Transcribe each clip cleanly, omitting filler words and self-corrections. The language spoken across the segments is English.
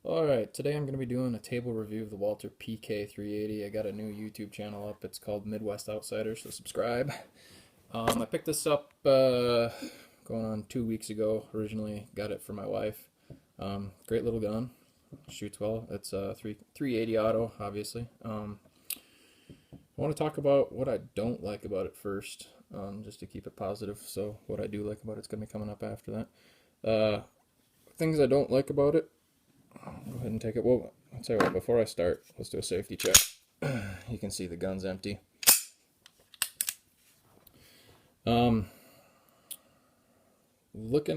Alright, today I'm going to be doing a table review of the Walther PK380. I got a new YouTube channel up. It's called Midwest Outsiders, so subscribe. I picked this up going on 2 weeks ago. Originally got it for my wife. Great little gun. Shoots well. It's a 380 auto, obviously. I want to talk about what I don't like about it first, just to keep it positive. So what I do like about it's going to be coming up after that. Things I don't like about it. Go ahead and take it. Well, I'll tell you what, before I start, let's do a safety check. You can see the gun's empty. Looking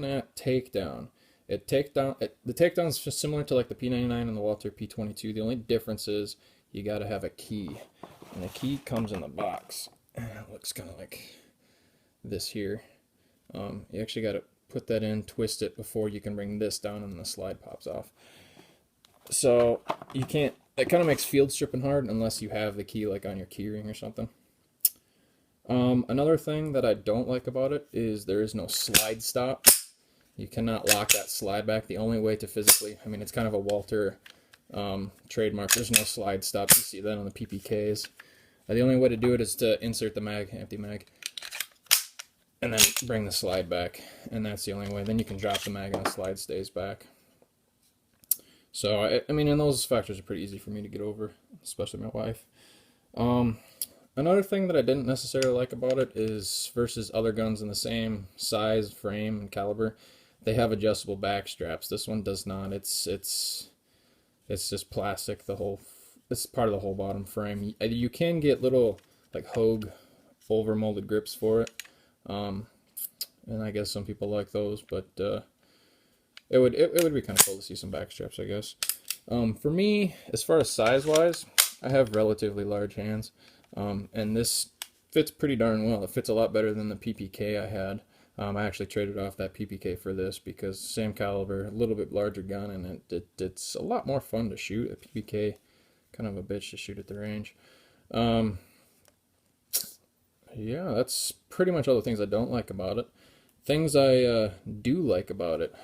at takedown. The takedown is just similar to like the P99 and the Walther P22. The only difference is you got to have a key. And the key comes in the box. It looks kind of like this here. You actually got to put that in, twist it before you can bring this down, and the slide pops off. So you can't, it kind of makes field stripping hard unless you have the key like on your key ring or something. Another thing that I don't like about it is there is no slide stop. You cannot lock that slide back. The only way to physically, I mean, it's kind of a Walther trademark. There's no slide stop. You see that on the PPKs. The only way to do it is to insert the mag, empty mag, and then bring the slide back. And that's the only way. Then you can drop the mag and the slide stays back. So, I mean, and those factors are pretty easy for me to get over, especially my wife. Another thing that I didn't necessarily like about it is versus other guns in the same size, frame, and caliber, they have adjustable back straps. This one does not. It's just plastic. It's part of the whole bottom frame. You can get little like Hogue over molded grips for it, and I guess some people like those, but it would be kind of cool to see some back straps, I guess. For me, as far as size wise, I have relatively large hands, and this fits pretty darn well. It fits a lot better than the PPK I had. I actually traded off that PPK for this because same caliber, a little bit larger gun, and it's a lot more fun to shoot. A PPK, kind of a bitch to shoot at the range. Yeah, that's pretty much all the things I don't like about it. Things I do like about it.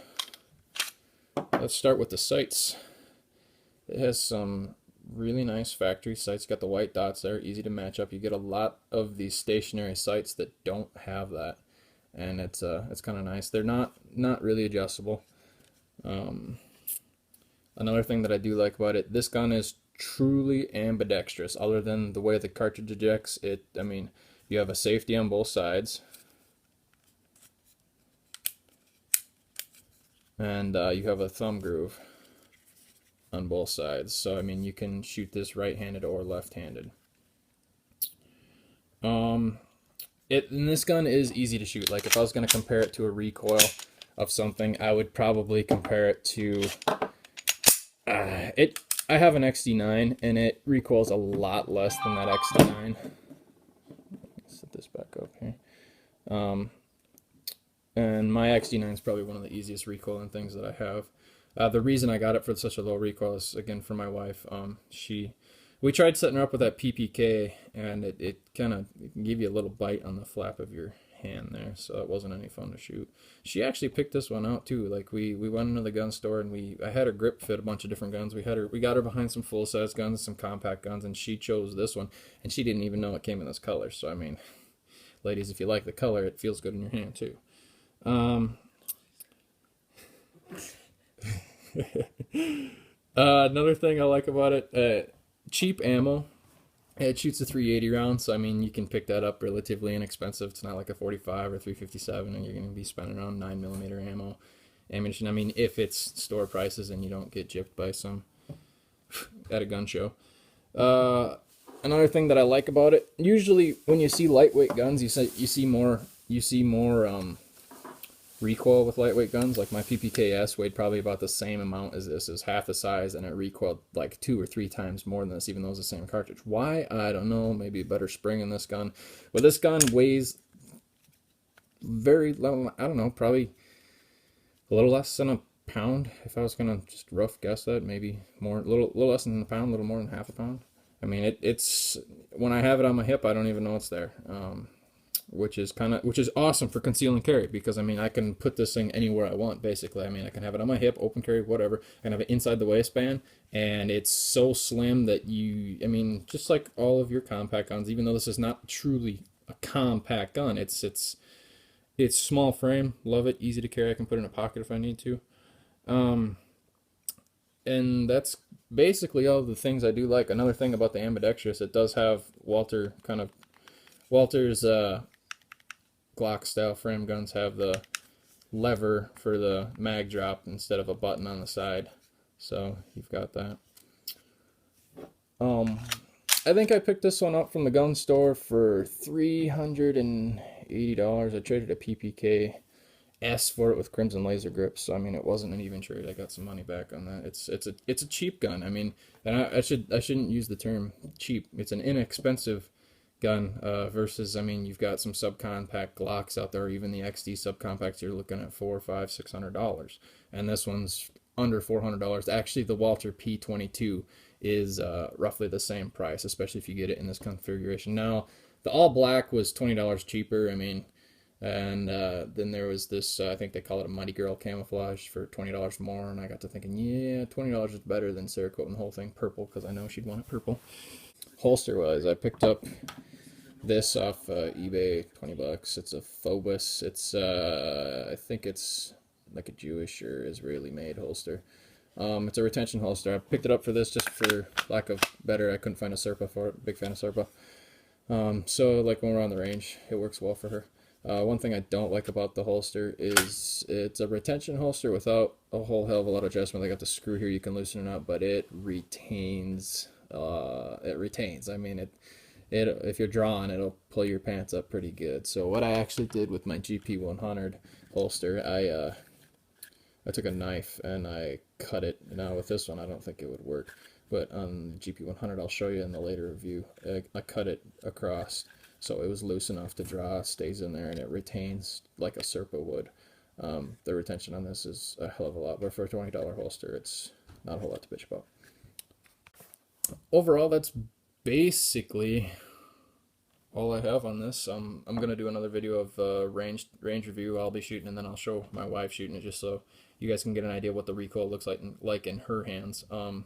Let's start with the sights. It has some really nice factory sights. Got the white dots there, easy to match up. You get a lot of these stationary sights that don't have that, and it's kind of nice. They're not really adjustable. Another thing that I do like about it, this gun is truly ambidextrous. Other than the way the cartridge ejects, I mean, you have a safety on both sides. And you have a thumb groove on both sides. So, I mean, you can shoot this right-handed or left-handed. And this gun is easy to shoot. Like, if I was going to compare it to a recoil of something, I would probably compare it to... I have an XD9, and it recoils a lot less than that XD9. Let's set this back up here. And my XD9 is probably one of the easiest recoiling things that I have. The reason I got it for such a low recoil is, again, for my wife. We tried setting her up with that PPK, and it kind of gave you a little bite on the flap of your hand there, so it wasn't any fun to shoot. She actually picked this one out too. Like we went into the gun store, and I had her grip fit a bunch of different guns. We got her behind some full size guns, some compact guns, and she chose this one, and she didn't even know it came in this color. So I mean, ladies, if you like the color, it feels good in your hand too. Another thing I like about it, cheap ammo. It shoots a 380 round, so I mean you can pick that up relatively inexpensive. It's not like a 45 or 357, and you're going to be spending around 9mm ammunition. I mean, if it's store prices and you don't get gypped by some at a gun show. Another thing that I like about it, usually when you see lightweight guns, you see more recoil with lightweight guns. Like my PPKS weighed probably about the same amount as this, is half the size, and it recoiled like 2 or 3 times more than this, even though it's the same cartridge. Why? I don't know. Maybe a better spring in this gun. But this gun weighs very low. I don't know, probably a little less than a pound. If I was gonna just rough guess that, maybe more, a little less than a pound, a little more than half a pound. I mean, it's when I have it on my hip, I don't even know it's there. which is awesome for conceal and carry, because I mean I can put this thing anywhere I want basically. I mean I can have it on my hip, open carry, whatever. I can have it inside the waistband, and it's so slim that I mean, just like all of your compact guns, even though this is not truly a compact gun, it's small frame, love it, easy to carry. I can put it in a pocket if I need to. And that's basically all the things I do like. Another thing about the ambidextrous, it does have Walther's Glock style frame guns have the lever for the mag drop instead of a button on the side, so you've got that. I think I picked this one up from the gun store for $380. I traded a PPK for it with Crimson laser grips, so I mean it wasn't an even trade. I got some money back on that. It's a cheap gun. I mean, and I shouldn't use the term cheap. It's an inexpensive gun versus, I mean, you've got some subcompact Glocks out there, or even the XD subcompacts. You're looking at $400, $500, $600, and this one's under $400. Actually, the Walther P22 is roughly the same price, especially if you get it in this configuration. Now, the all black was $20 cheaper. I mean. And then there was this, I think they call it a Mighty Girl camouflage for $20 more, and I got to thinking, yeah, $20 is better than Sarah coating the whole thing purple, because I know she'd want it purple. Holster-wise, I picked up this off eBay, $20. It's a Phobos. It's, I think it's like a Jewish or Israeli-made holster. It's a retention holster. I picked it up for this just for lack of better. I couldn't find a Serpa for it. Big fan of Serpa. So like when we're on the range, it works well for her. One thing I don't like about the holster is it's a retention holster without a whole hell of a lot of adjustment. They got the screw here, you can loosen it up, but it retains. I mean, if you're drawing, it'll pull your pants up pretty good. So what I actually did with my GP100 holster, I took a knife and I cut it. Now with this one, I don't think it would work, but on the GP100, I'll show you in the later review. I cut it across. So it was loose enough to draw, stays in there, and it retains like a Serpa would. The retention on this is a hell of a lot, but for a $20 holster, it's not a whole lot to bitch about. Overall, that's basically all I have on this. I'm going to do another video of range review I'll be shooting, and then I'll show my wife shooting it just so you guys can get an idea what the recoil looks like in her hands. And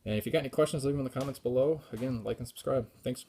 if you got any questions, leave them in the comments below. Again, like and subscribe. Thanks.